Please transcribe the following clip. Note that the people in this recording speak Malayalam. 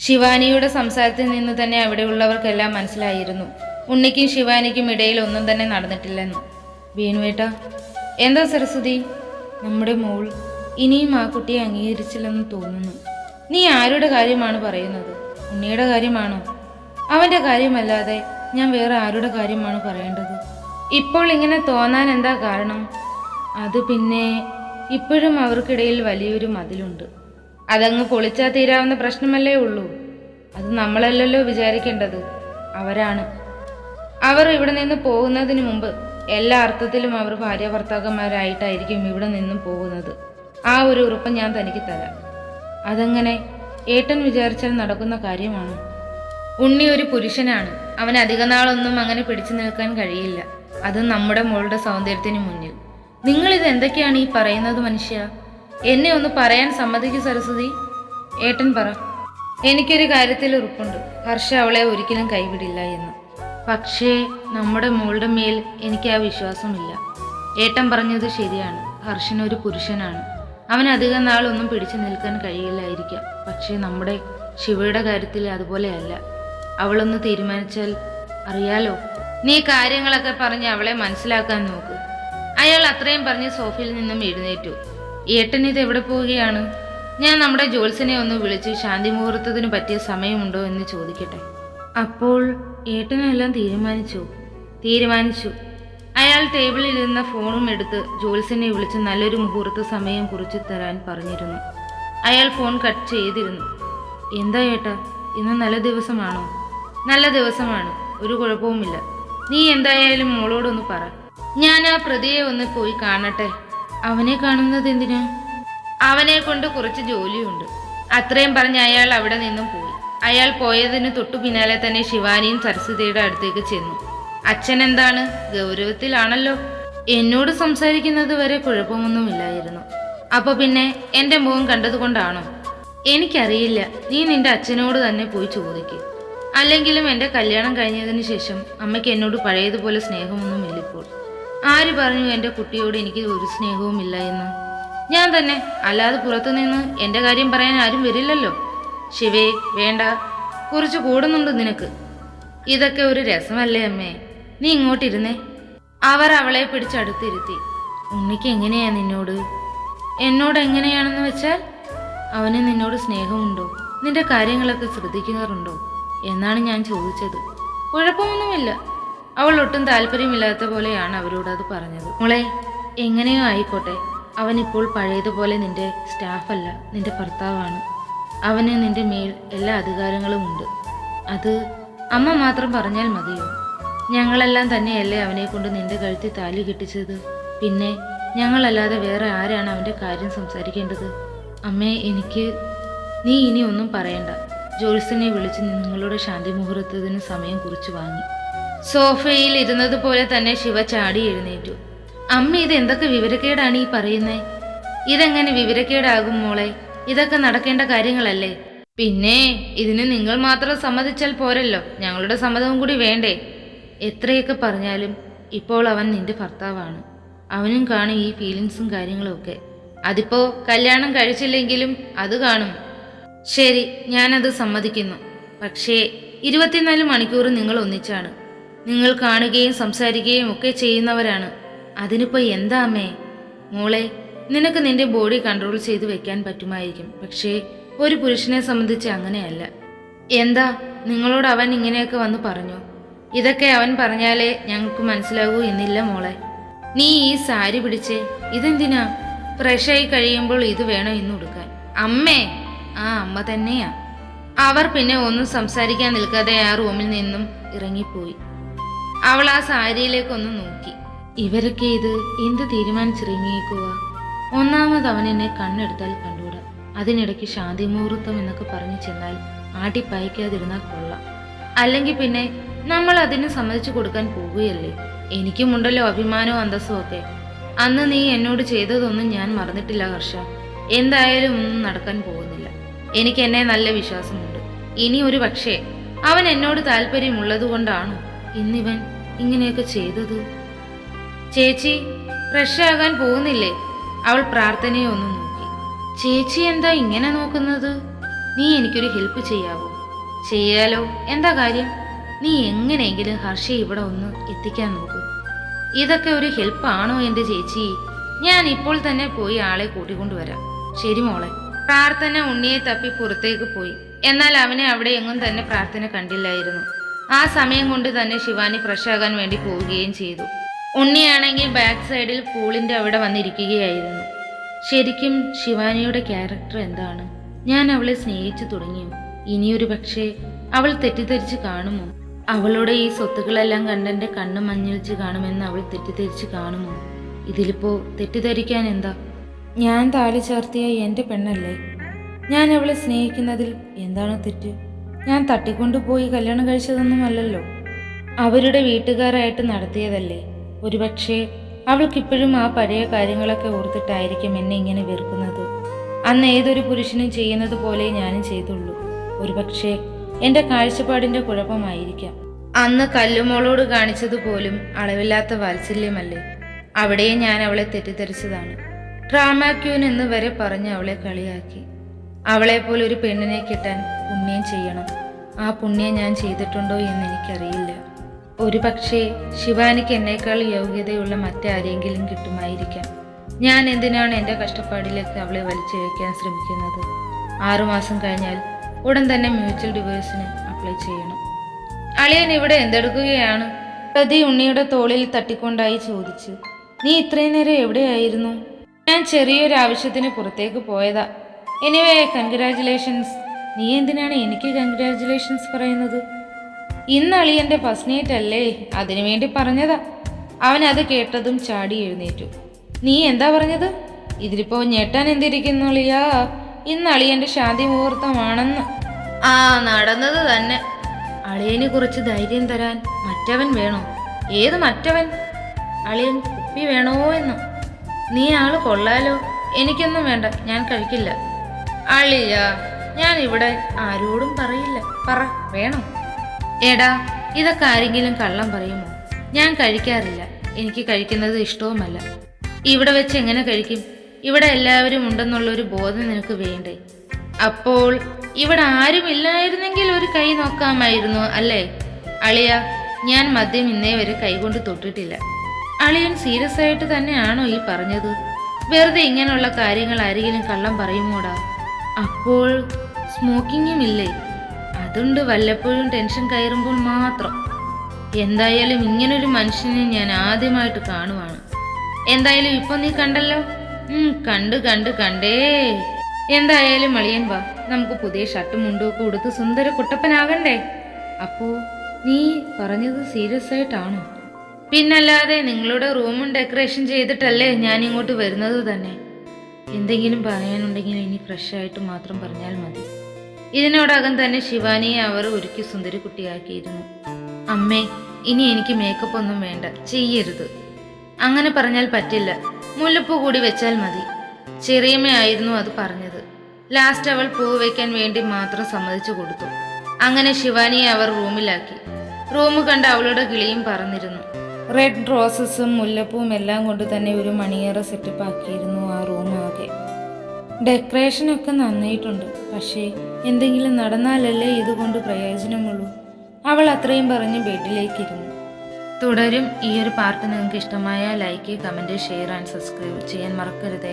ശിവാനിയുടെ സംസാരത്തിൽ നിന്ന് തന്നെ അവിടെയുള്ളവർക്കെല്ലാം മനസ്സിലായിരുന്നു ഉണ്ണിക്കും ശിവാനിക്കും ഇടയിൽ ഒന്നും തന്നെ നടന്നിട്ടില്ലെന്ന്. വേണുവേട്ട. എന്താ സരസ്വതി? നമ്മുടെ മോൾ ഇനിയും ആ കുട്ടിയെ അംഗീകരിച്ചില്ലെന്ന് തോന്നുന്നു. നീ ആരുടെ കാര്യമാണ് പറയുന്നത്? ഉണ്ണിയുടെ കാര്യമാണോ? അവൻ്റെ കാര്യമല്ലാതെ ഞാൻ വേറെ ആരുടെ കാര്യമാണ് പറയേണ്ടത്? ഇപ്പോൾ ഇങ്ങനെ തോന്നാൻ എന്താ കാരണം? അത് പിന്നെ ഇപ്പോഴും അവർക്കിടയിൽ വലിയൊരു മതിലുണ്ട്. അതങ്ങ് പൊളിച്ചാൽ തീരാവുന്ന പ്രശ്നമല്ലേ ഉള്ളൂ. അത് നമ്മളല്ലല്ലോ വിചാരിക്കേണ്ടത്, അവരാണ്. അവർ ഇവിടെ നിന്ന് പോകുന്നതിന് മുമ്പ് എല്ലാ അർത്ഥത്തിലും അവർ ഭാര്യ ഭർത്താക്കന്മാരായിട്ടായിരിക്കും ഇവിടെ നിന്നും പോകുന്നത്. ആ ഒരു ഉറപ്പ് ഞാൻ തനിക്ക് തരാം. അതെങ്ങനെ ഏട്ടൻ വിചാരിച്ചാൽ നടക്കുന്ന കാര്യമാണ്? ഉണ്ണി ഒരു പുരുഷനാണ്. അവൻ അധിക നാളൊന്നും അങ്ങനെ പിടിച്ചു നിൽക്കാൻ കഴിയില്ല. അത് നമ്മുടെ മോളുടെ സൗന്ദര്യത്തിന് മുന്നിൽ. നിങ്ങളിത് എന്തൊക്കെയാണ് ഈ പറയുന്നത് മനുഷ്യ? എന്നെ ഒന്ന് പറയാൻ സമ്മതിക്കൂ സരസ്വതി. ഏട്ടൻ പറ. എനിക്കൊരു കാര്യത്തിൽ ഉറപ്പുണ്ട്, ഹർഷ അവളെ ഒരിക്കലും കൈവിടില്ല എന്ന്. പക്ഷേ നമ്മുടെ മോളുടെ മേൽ എനിക്ക് ആ വിശ്വാസമില്ല. ഏട്ടൻ പറഞ്ഞത് ശരിയാണ്. ഹർഷൻ ഒരു പുരുഷനാണ്. അവൻ അധിക നാളൊന്നും പിടിച്ചു നിൽക്കാൻ കഴിയില്ലായിരിക്കാം. പക്ഷേ നമ്മുടെ ശിവയുടെ കാര്യത്തിൽ അതുപോലെയല്ല. അവളൊന്ന് തീരുമാനിച്ചാൽ അറിയാലോ. നീ കാര്യങ്ങളൊക്കെ പറഞ്ഞ് അവളെ മനസ്സിലാക്കാൻ നോക്ക്. അയാൾ അത്രയും പറഞ്ഞ് സോഫയിൽ നിന്നും എഴുന്നേറ്റു. ഏട്ടൻ ഇത് എവിടെ പോവുകയാണ്? ഞാൻ നമ്മുടെ ജോത്സ്യനെ ഒന്ന് വിളിച്ച് ശാന്തി മുഹൂർത്തത്തിന് പറ്റിയ സമയമുണ്ടോ എന്ന് ചോദിക്കട്ടെ. അപ്പോൾ ഏട്ടനെല്ലാം തീരുമാനിച്ചു. അയാൾ ടേബിളിൽ ഇരുന്ന ഫോണും എടുത്ത് ജോത്സ്യനെ വിളിച്ച് നല്ലൊരു മുഹൂർത്ത സമയം കുറിച്ച് തരാൻ പറഞ്ഞിരുന്നു. അയാൾ ഫോൺ കട്ട് ചെയ്തിരുന്നു. എന്താ ഏട്ടാ, ഇന്ന് നല്ല ദിവസമാണോ? നല്ല ദിവസമാണ്, ഒരു കുഴപ്പവുമില്ല. നീ എന്തായാലും മോളോടൊന്ന് പറ. ഞാൻ ആ പ്രതിയെ ഒന്ന് പോയി കാണട്ടെ. അവനെ കാണുന്നത് എന്തിനാ? അവനെ കൊണ്ട് കുറച്ച് ജോലിയുണ്ട്. അത്രയും പറഞ്ഞ് അയാൾ അവിടെ നിന്നും പോയി. അയാൾ പോയതിന് തൊട്ടു പിന്നാലെ തന്നെ ശിവാനിയും സരസ്വതിയുടെ അടുത്തേക്ക് ചെന്നു. അച്ഛൻ എന്താണ്, ഗൗരവത്തിലാണല്ലോ? എന്നോട് സംസാരിക്കുന്നത് വരെ കുഴപ്പമൊന്നുമില്ലായിരുന്നു. അപ്പൊ പിന്നെ എൻ്റെ മുഖം കണ്ടതുകൊണ്ടാണോ? എനിക്കറിയില്ല. നീ നിന്റെ അച്ഛനോട് തന്നെ പോയി ചോദിക്ക്. അല്ലെങ്കിലും എൻ്റെ കല്യാണം കഴിഞ്ഞതിന് ശേഷം അമ്മയ്ക്ക് എന്നോട് പഴയതുപോലെ സ്നേഹമൊന്നുമില്ല ഇപ്പോൾ. ആര് പറഞ്ഞു എൻ്റെ കുട്ടിയോട് എനിക്ക് ഒരു സ്നേഹവുമില്ല എന്ന്? ഞാൻ തന്നെ, അല്ലാതെ പുറത്തുനിന്ന് എൻ്റെ കാര്യം പറയാൻ ആരും വരില്ലല്ലോ. ശിവേ, വേണ്ട, കുറച്ച് കൂടുന്നുണ്ട് നിനക്ക്. ഇതൊക്കെ ഒരു രസമല്ലേ അമ്മേ? നീ ഇങ്ങോട്ടിരുന്നേ. അവർ അവളെ പിടിച്ചടുത്തിരുത്തി. ഉണ്ണിക്ക് എങ്ങനെയാ നിന്നോട്? എന്നോട് എങ്ങനെയാണെന്ന് വെച്ചാൽ? അവന് നിന്നോട് സ്നേഹമുണ്ടോ? നിന്റെ കാര്യങ്ങളൊക്കെ ശ്രദ്ധിക്കാറുണ്ടോ എന്നാണ് ഞാൻ ചോദിച്ചത്. കുഴപ്പമൊന്നുമില്ല. അവൾ ഒട്ടും താല്പര്യമില്ലാത്ത പോലെയാണ് അവരോട് അത് പറഞ്ഞത്. മോളെ, എങ്ങനെയോ ആയിക്കോട്ടെ, അവനിപ്പോൾ പഴയതുപോലെ നിന്റെ സ്റ്റാഫല്ല, നിന്റെ ഭർത്താവാണ്. അവന് നിന്റെ മേൽ എല്ലാ അധികാരങ്ങളും ഉണ്ട്. അത് അമ്മ മാത്രം പറഞ്ഞാൽ മതിയോ? ഞങ്ങളെല്ലാം തന്നെയല്ലേ അവനെ കൊണ്ട് നിന്റെ കഴുത്തിൽ താലി കെട്ടിച്ചത്. പിന്നെ ഞങ്ങളല്ലാതെ വേറെ ആരാണ് അവൻ്റെ കാര്യം സംസാരിക്കേണ്ടത്? അമ്മേ, നീ ഇനി ഒന്നും പറയണ്ട. ജോത്സ്യനെ വിളിച്ച് നിങ്ങളുടെ ശാന്തി മുഹൂർത്തത്തിന് സമയം കുറിച്ച് വാങ്ങി. സോഫയിൽ ഇരുന്നതുപോലെ തന്നെ ശിവ ചാടി എഴുന്നേറ്റു. അമ്മ, ഇത് എന്തൊക്കെ വിവരക്കേടാണ് ഈ പറയുന്നേ? ഇതെങ്ങനെ വിവരക്കേടാകും മോളെ? ഇതൊക്കെ നടക്കേണ്ട കാര്യങ്ങളല്ലേ? പിന്നെ ഇതിന് നിങ്ങൾ മാത്രം സമ്മതിച്ചാൽ പോരല്ലോ, ഞങ്ങളുടെ സമ്മതവും കൂടി വേണ്ടേ? എത്രയൊക്കെ പറഞ്ഞാലും ഇപ്പോൾ അവൻ നിന്റെ ഭർത്താവാണ്. അവനും കാണും ഈ ഫീലിങ്സും കാര്യങ്ങളും ഒക്കെ. അതിപ്പോ കല്യാണം കഴിച്ചില്ലെങ്കിലും അത് കാണും. ശരി, ഞാനത് സമ്മതിക്കുന്നു. പക്ഷേ 24 മണിക്കൂർ നിങ്ങൾ ഒന്നിച്ചാണ്. നിങ്ങൾ കാണുകയും സംസാരിക്കുകയും ഒക്കെ ചെയ്യുന്നവരാണ്. അതിനിപ്പോ എന്താ അമ്മേ? മോളെ, നിനക്ക് നിന്റെ ബോഡി കൺട്രോൾ ചെയ്ത് വെക്കാൻ പറ്റുമായിരിക്കും. പക്ഷേ ഒരു പുരുഷനെ സംബന്ധിച്ച് അങ്ങനെയല്ല. എന്താ, നിങ്ങളോട് അവൻ ഇങ്ങനെയൊക്കെ വന്ന് പറഞ്ഞു? ഇതൊക്കെ അവൻ പറഞ്ഞാലേ ഞങ്ങൾക്ക് മനസ്സിലാകൂ എന്നില്ല മോളെ. നീ ഈ സാരി പിടിച്ചേ, ഇതെന്തിനാ? ഫ്രഷായി കഴിയുമ്പോൾ ഇത് വേണം ഇന്ന് ഉടുക്കാൻ. അമ്മേ! ആ അമ്മ തന്നെയാ. അവർ പിന്നെ ഒന്നും സംസാരിക്കാൻ നിൽക്കാതെ ആ റൂമിൽ നിന്നും ഇറങ്ങിപ്പോയി. അവൾ ആ സാരിയിലേക്കൊന്ന് നോക്കി. ഇവരൊക്കെ ഇത് എന്ത് തീരുമാനിച്ചിറങ്ങിയേക്കുക? ഒന്നാമത് അവൻ എന്നെ കണ്ണെടുത്താൽ കണ്ടൂടാ. അതിനിടയ്ക്ക് ശാന്തി മുഹൂർത്തം എന്നൊക്കെ പറഞ്ഞു ചെന്നാൽ ആട്ടിപ്പായിക്കാതിരുന്നാൽ കൊള്ളാം. അല്ലെങ്കിൽ പിന്നെ നമ്മൾ അതിന് സമ്മതിച്ചു കൊടുക്കാൻ പോവുകയല്ലേ? എനിക്കുമുണ്ടല്ലോ അഭിമാനവും അന്തസ്സും ഒക്കെ. അന്ന് നീ എന്നോട് ചെയ്തതൊന്നും ഞാൻ മറന്നിട്ടില്ല ഹർഷ. എന്തായാലും ഒന്നും നടക്കാൻ പോകുന്നില്ല. എനിക്ക് എന്നെ നല്ല വിശ്വാസമുണ്ട്. ഇനി ഒരു പക്ഷേ അവൻ എന്നോട് താല്പര്യമുള്ളത് കൊണ്ടാണോ ഇന്നിവൻ ഇങ്ങനെയൊക്കെ ചെയ്തത്? ചേച്ചി, ഫ്രഷാകാൻ പോകുന്നില്ലേ? അവൾ പ്രാർത്ഥനയെ ഒന്ന് നോക്കി. ചേച്ചി എന്താ ഇങ്ങനെ നോക്കുന്നത്? നീ എനിക്കൊരു ഹെൽപ്പ് ചെയ്യാവോ? ചെയ്യാലോ, എന്താ കാര്യം? നീ എങ്ങനെയെങ്കിലും ഹർഷയെ ഇവിടെ ഒന്ന് എത്തിക്കാൻ നോക്ക്. ഇതൊക്കെ ഒരു ഹെൽപ്പാണോ എൻ്റെ ചേച്ചി? ഞാൻ ഇപ്പോൾ തന്നെ പോയി ആളെ കൂട്ടിക്കൊണ്ടുവരാം. ശരി മോളെ. പ്രാർത്ഥന ഉണ്ണിയെ തപ്പി പുറത്തേക്ക് പോയി. എന്നാൽ അവനെ അവിടെ എങ്ങും തന്നെ പ്രാർത്ഥന കണ്ടില്ലായിരുന്നു. ആ സമയം കൊണ്ട് തന്നെ ശിവാനി ഫ്രഷ് ആകാൻ വേണ്ടി പോവുകയും ചെയ്തു. ഉണ്ണിയാണെങ്കിൽ ബാക്ക് സൈഡിൽ പൂളിൻ്റെ അവിടെ വന്നിരിക്കുകയായിരുന്നു. ശരിക്കും ശിവാനിയുടെ ക്യാരക്ടർ എന്താണ്? ഞാൻ അവളെ സ്നേഹിച്ചു തുടങ്ങിയോ? ഇനിയൊരു പക്ഷേ അവൾ തെറ്റിദ്ധരിച്ച് കാണുമോ? അവളുടെ ഈ സ്വത്തുക്കളെല്ലാം കണ്ടെൻ്റെ കണ്ണ് മഞ്ഞളിച്ച് കാണുമെന്ന് അവൾ തെറ്റിദ്ധരിച്ച് കാണുമോ? ഇതിലിപ്പോ തെറ്റിദ്ധരിക്കാൻ എന്താ? ഞാൻ താലി ചാർത്തിയ എൻ്റെ പെണ്ണല്ലേ. ഞാൻ അവളെ സ്നേഹിക്കുന്നതിൽ എന്താണ് തെറ്റ്? ഞാൻ തട്ടിക്കൊണ്ടുപോയി കല്യാണം കഴിച്ചതൊന്നുമല്ലല്ലോ. അവരുടെ വീട്ടുകാരായിട്ട് നടത്തിയതല്ലേ. ഒരുപക്ഷെ അവൾക്കിപ്പോഴും ആ പഴയ കാര്യങ്ങളൊക്കെ ഓർത്തിട്ടായിരിക്കും എന്നെ ഇങ്ങനെ വെറുക്കുന്നത്. അന്ന് ഏതൊരു പുരുഷനും ചെയ്യുന്നത് പോലെ ഞാനും ചെയ്തുള്ളൂ. ഒരുപക്ഷെ എൻ്റെ കാഴ്ചപ്പാടിൻ്റെ കുഴപ്പമായിരിക്കാം. അന്ന് കല്ലുമോളോട് കാണിച്ചതുപോലും അളവില്ലാത്ത വാത്സല്യമല്ലേ. അവിടെയും ഞാൻ അവളെ തെറ്റിദ്ധരിച്ചതാണ്. ഡ്രാമ ക്യൂൻ എന്ന് വരെ പറഞ്ഞ് അവളെ കളിയാക്കി. അവളെപ്പോലെ ഒരു പെണ്ണിനെ കിട്ടാൻ പുണ്യം ചെയ്യണം. ആ പുണ്യം ഞാൻ ചെയ്തിട്ടുണ്ടോ എന്ന് എനിക്കറിയില്ല. ഒരു പക്ഷേ ശിവാനിക്ക് എന്നേക്കാൾ യോഗ്യതയുള്ള മറ്റാരെങ്കിലും കിട്ടുമായിരിക്കാം. ഞാൻ എന്തിനാണ് എൻ്റെ കഷ്ടപ്പാടിലേക്ക് അവളെ വലിച്ചിഴയ്ക്കാൻ ശ്രമിക്കുന്നത്? 6 മാസം കഴിഞ്ഞാൽ ഉടൻ തന്നെ മ്യൂച്വൽ ഡിവോഴ്സിന് അപ്ലൈ ചെയ്യണം. അളിയൻ ഇവിടെ എന്തെടുക്കുകയാണ്? പ്രതി ഉണ്ണിയുടെ തോളിൽ തട്ടിക്കൊണ്ടായി ചോദിച്ചു. നീ ഇത്രയും നേരം എവിടെയായിരുന്നു? ഞാൻ ചെറിയൊരു ആവശ്യത്തിന് പുറത്തേക്ക് പോയതാ. Anyway congratulations. നീ എന്തിനാണ് എനിക്ക് കൺഗ്രാജുലേഷൻസ് പറയുന്നത്? ഇന്ന് അളിയൻ്റെ ഫസ്റ്റ് നൈറ്റ് അല്ലേ, അതിനുവേണ്ടി പറഞ്ഞതാ. അവൻ അത് കേട്ടതും ചാടി എഴുന്നേറ്റു. നീ എന്താ പറഞ്ഞത്? ഇതിലിപ്പോ ഞെട്ടാൻ എന്തിരിക്കുന്നു അളിയാ? ഇന്ന് അളിയൻ്റെ ശാന്തി മുഹൂർത്തമാണെന്ന്. ആ, നടന്നത് തന്നെ. അളിയന് കുറച്ച് ധൈര്യം തരാൻ മറ്റവൻ വേണോ? ഏത് മറ്റവൻ? അളിയൻ കുപ്പി വേണോ എന്ന്. നീ ആള് കൊള്ളാലോ. എനിക്കൊന്നും വേണ്ട, ഞാൻ കഴിക്കില്ല. അളിയ, ഞാൻ ഇവിടെ ആരോടും പറയില്ല. പറ, വേണോ? എടാ, ഇതൊക്കെ ആരെങ്കിലും കള്ളം പറയുമോ? ഞാൻ കഴിക്കാറില്ല. എനിക്ക് കഴിക്കുന്നത് ഇഷ്ടവുമല്ല. ഇവിടെ വെച്ച് എങ്ങനെ കഴിക്കും? ഇവിടെ എല്ലാവരും ഉണ്ടെന്നുള്ളൊരു ബോധം നിനക്ക് വേണ്ടേ? അപ്പോൾ ഇവിടെ ആരും ഇല്ലായിരുന്നെങ്കിൽ ഒരു കൈ നോക്കാമായിരുന്നു അല്ലേ? അളിയ, ഞാൻ മദ്യം ഇന്നേ വരെ കൈകൊണ്ട് തൊട്ടിട്ടില്ല. അളിയൻ സീരിയസ് ആയിട്ട് തന്നെയാണോ ഈ പറഞ്ഞത്? വെറുതെ ഇങ്ങനെയുള്ള കാര്യങ്ങൾ ആരെങ്കിലും കള്ളം പറയുമോടാ? അപ്പോൾ സ്മോക്കിങ്ങും ഇല്ലേ? അതുണ്ട്, വല്ലപ്പോഴും ടെൻഷൻ കയറുമ്പോൾ മാത്രം. എന്തായാലും ഇങ്ങനൊരു മനുഷ്യനെ ഞാൻ ആദ്യമായിട്ട് കാണുവാണ്. എന്തായാലും ഇപ്പൊ നീ കണ്ടല്ലോ. കണ്ടേ. എന്തായാലും അളിയൻ വാ, നമുക്ക് പുതിയ ഷർട്ടും മുണ്ടുമൊക്കെ ഉടുത്ത് സുന്ദര കുട്ടപ്പനാകണ്ടേ? അപ്പോ നീ പറഞ്ഞത് സീരിയസ് ആയിട്ടാണോ? പിന്നല്ലാതെ, നിങ്ങളുടെ റൂമും ഡെക്കറേഷൻ ചെയ്തിട്ടല്ലേ ഞാൻ ഇങ്ങോട്ട് വരുന്നത് തന്നെ. എന്തെങ്കിലും പറയാനുണ്ടെങ്കിൽ ഇനി ഫ്രഷ് ആയിട്ട് മാത്രം പറഞ്ഞാൽ മതി. ഇതിനോടകം തന്നെ ശിവാനിയെ അവർ ഒരുക്കി സുന്ദരി കുട്ടിയാക്കിയിരുന്നു. അമ്മേ, ഇനി എനിക്ക് മേക്കപ്പ് ഒന്നും വേണ്ട, ചെയ്യരുത്. അങ്ങനെ പറഞ്ഞാൽ പറ്റില്ല. മുല്ലപ്പൂ കൂടി വെച്ചാൽ മതി. ചെറിയമ്മയായിരുന്നു അത് പറഞ്ഞത്. ലാസ്റ്റ് അവൾ പൂ വയ്ക്കാൻ വേണ്ടി മാത്രം സമ്മതിച്ചു കൊടുത്തു. അങ്ങനെ ശിവാനിയെ അവർ റൂമിലാക്കി. റൂം കണ്ട് അവളുടെ കിളിയും പറന്നിരുന്നു. റെഡ് റോസസും മുല്ലപ്പൂവും എല്ലാം കൊണ്ട് തന്നെ ഒരു മണിയേറെ സെറ്റപ്പ് ആക്കിയിരുന്നു ആ റൂം ആകെ. ഡെക്കറേഷനൊക്കെ നന്നായിട്ടുണ്ട്. പക്ഷേ എന്തെങ്കിലും നടന്നാലല്ലേ ഇതുകൊണ്ട് പ്രയോജനമുള്ളൂ. അവൾ അത്രയും പറഞ്ഞ് ബെഡിലേക്കിരുന്നു. തുടരും. ഈ ഒരു പാർട്ട് നിങ്ങൾക്ക് ഇഷ്ടമായ like, comment, share and subscribe ചെയ്യാൻ മറക്കരുതേ.